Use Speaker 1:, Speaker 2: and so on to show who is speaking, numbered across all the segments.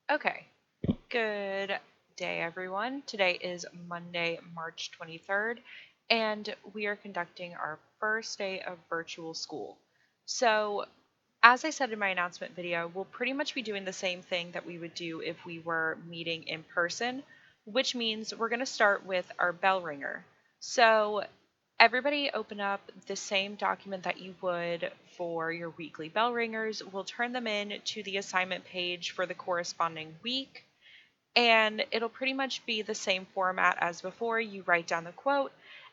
Speaker 1: Okay, good day, everyone. Today is Monday, March 23rd, and we are conducting our first day of virtual school. So, as I said in my announcement video, we'll pretty much be doing the same thing that we would do if we were meeting in person, which means we're going to start with our bell ringer. So, everybody open up the same document that you would for your weekly bell ringers. We'll turn them in to the assignment page for the corresponding week, and it'll pretty much be the same format as before. You write down the quote,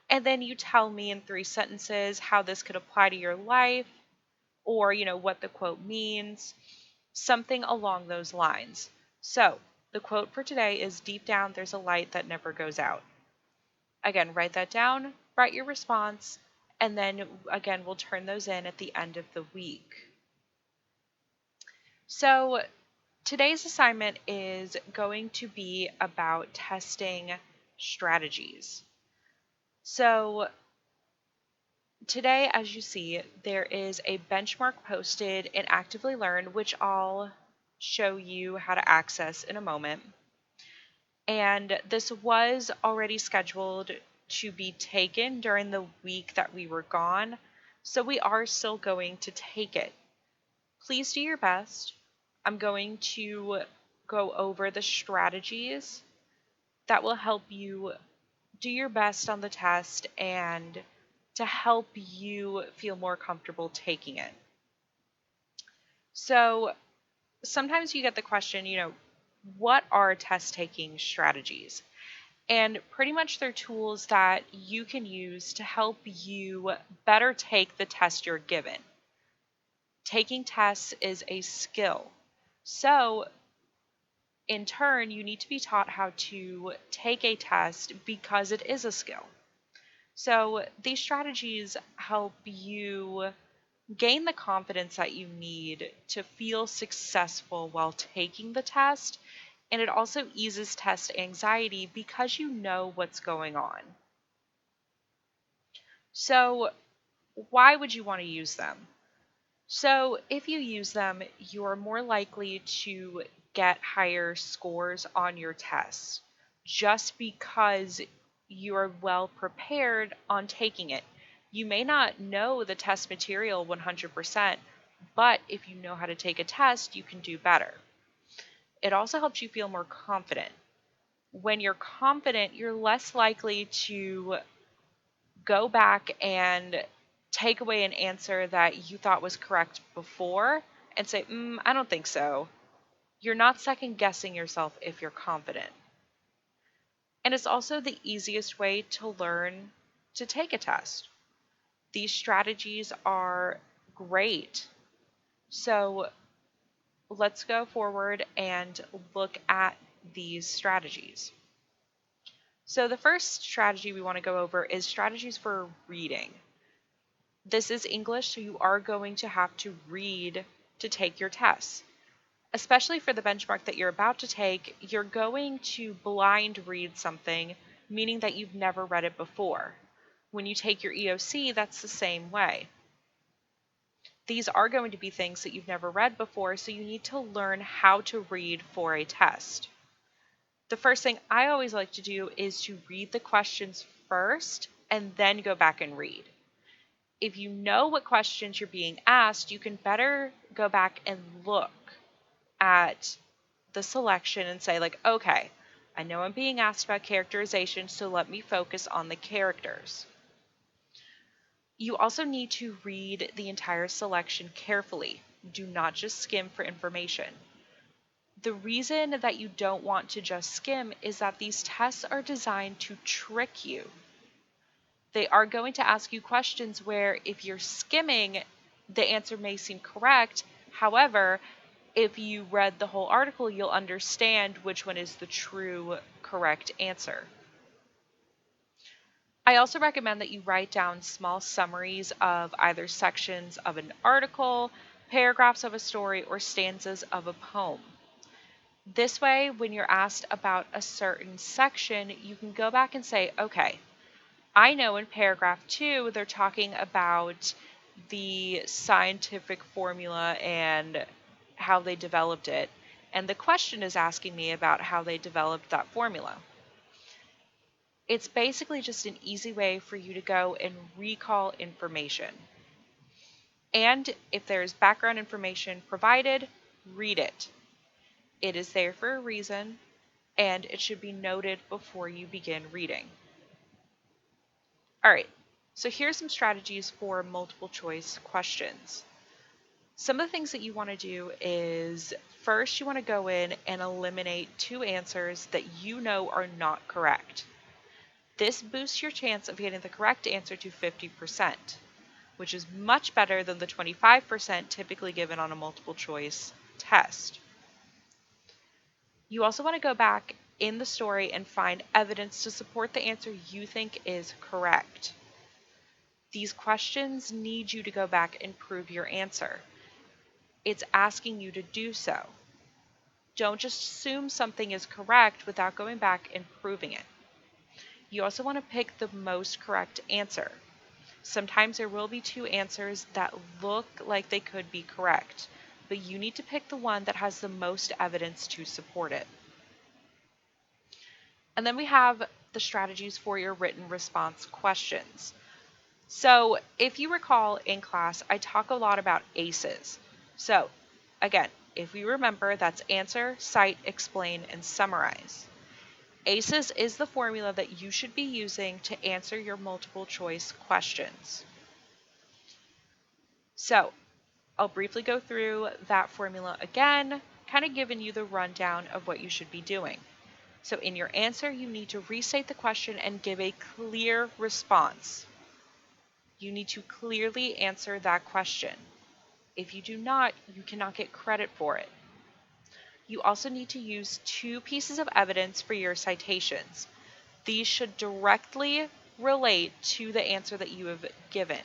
Speaker 1: and then you tell me in 3 sentences how this could apply to your life, or what the quote means, something along those lines. So the quote for today is, deep down there's a light that never goes out. Again, write that down, write your response, and then again we'll turn those in at the end of the week. So today's assignment is going to be about testing strategies. So today, as you see, there is a benchmark posted in Actively Learn, which I'll show you how to access in a moment. And this was already scheduled to be taken during the week that we were gone, so we are still going to take it. Please do your best. I'm going to go over the strategies that will help you do your best on the test and to help you feel more comfortable taking it. So sometimes you get the question, what are test taking strategies? And pretty much they're tools that you can use to help you better take the test you're given. Taking tests is a skill. So in turn, you need to be taught how to take a test because it is a skill. So these strategies help you gain the confidence that you need to feel successful while taking the test, and it also eases test anxiety because you know what's going on. So why would you want to use them? So if you use them, you're more likely to get higher scores on your tests just because you're well prepared on taking it. You may not know the test material 100%, but if you know how to take a test, you can do better. It also helps you feel more confident. When you're confident, you're less likely to go back and take away an answer that you thought was correct before and say, I don't think so. You're not second guessing yourself if you're confident. And it's also the easiest way to learn to take a test. These strategies are great. So let's go forward and look at these strategies. So the first strategy we want to go over is strategies for reading. This is English, so you are going to have to read to take your tests. Especially for the benchmark that you're about to take, you're going to blind read something, meaning that you've never read it before. When you take your EOC, that's the same way. These are going to be things that you've never read before, so you need to learn how to read for a test. The first thing I always like to do is to read the questions first and then go back and read. If you know what questions you're being asked, you can better go back and look at the selection and say, like, okay, I know I'm being asked about characterization, so let me focus on the characters. You also need to read the entire selection carefully. Do not just skim for information. The reason that you don't want to just skim is that these tests are designed to trick you. They are going to ask you questions where if you're skimming, the answer may seem correct. However, if you read the whole article, you'll understand which one is the true correct answer. I also recommend that you write down small summaries of either sections of an article, paragraphs of a story, or stanzas of a poem. This way, when you're asked about a certain section, you can go back and say, okay, I know in paragraph 2, they're talking about the scientific formula and how they developed it. and the question is asking me about how they developed that formula. It's basically just an easy way for you to go and recall information. And if there's background information provided, read it. It is there for a reason, and it should be noted before you begin reading. All right, so here's some strategies for multiple choice questions. Some of the things that you want to do is first you want to go in and eliminate 2 answers that you know are not correct. This boosts your chance of getting the correct answer to 50%, which is much better than the 25% typically given on a multiple choice test. You also want to go back in the story and find evidence to support the answer you think is correct. These questions need you to go back and prove your answer. It's asking you to do so. Don't just assume something is correct without going back and proving it. You also want to pick the most correct answer. Sometimes there will be 2 answers that look like they could be correct, but you need to pick the one that has the most evidence to support it. And then we have the strategies for your written response questions. So if you recall in class, I talk a lot about ACEs. So again, if we remember, that's answer, cite, explain, and summarize. ACEs is the formula that you should be using to answer your multiple choice questions. So I'll briefly go through that formula again, kind of giving you the rundown of what you should be doing. So in your answer, you need to restate the question and give a clear response. You need to clearly answer that question. If you do not, you cannot get credit for it. You also need to use 2 pieces of evidence for your citations. These should directly relate to the answer that you have given.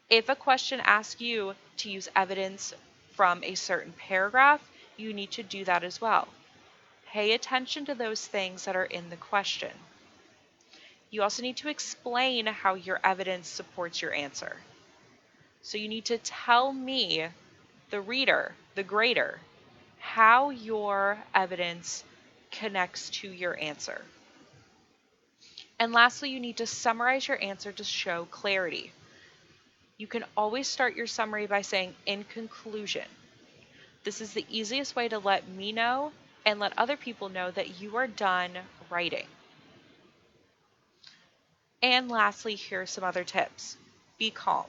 Speaker 1: If a question asks you to use evidence from a certain paragraph, you need to do that as well. Pay attention to those things that are in the question. You also need to explain how your evidence supports your answer. So you need to tell me, the reader, the grader, how your evidence connects to your answer. And lastly, you need to summarize your answer to show clarity. You can always start your summary by saying, in conclusion. This is the easiest way to let me know and let other people know that you are done writing. And lastly, here are some other tips. Be calm.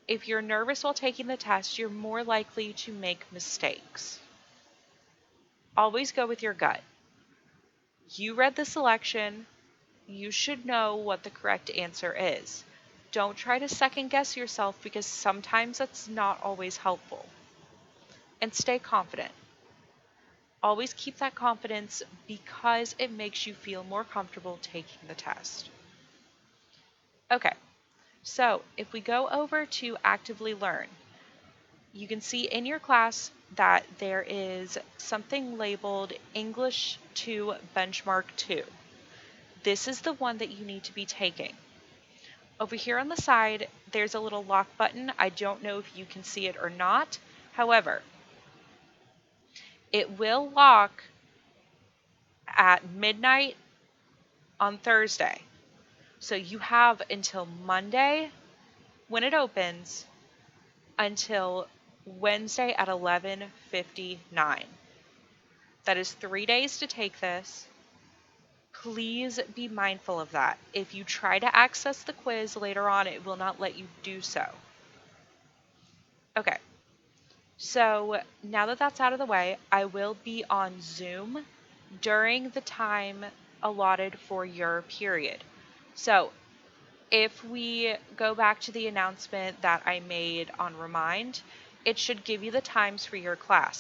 Speaker 1: If you're nervous while taking the test, you're more likely to make mistakes. Always go with your gut. You read the selection. You should know what the correct answer is. Don't try to second guess yourself because sometimes that's not always helpful. And stay confident. Always keep that confidence because it makes you feel more comfortable taking the test. Okay, so if we go over to actively learn, you can see in your class that there is something labeled English 2 Benchmark 2. This is the one that you need to be taking. Over here on the side, there's a little lock button. I don't know if you can see it or not. However, it will lock at midnight on Thursday. So you have until Monday when it opens until Wednesday at 11:59. That is 3 days to take this. Please be mindful of that. If you try to access the quiz later on, it will not let you do so. Okay, so now that that's out of the way, I will be on Zoom during the time allotted for your period. So if we go back to the announcement that I made on Remind, it should give you the times for your class.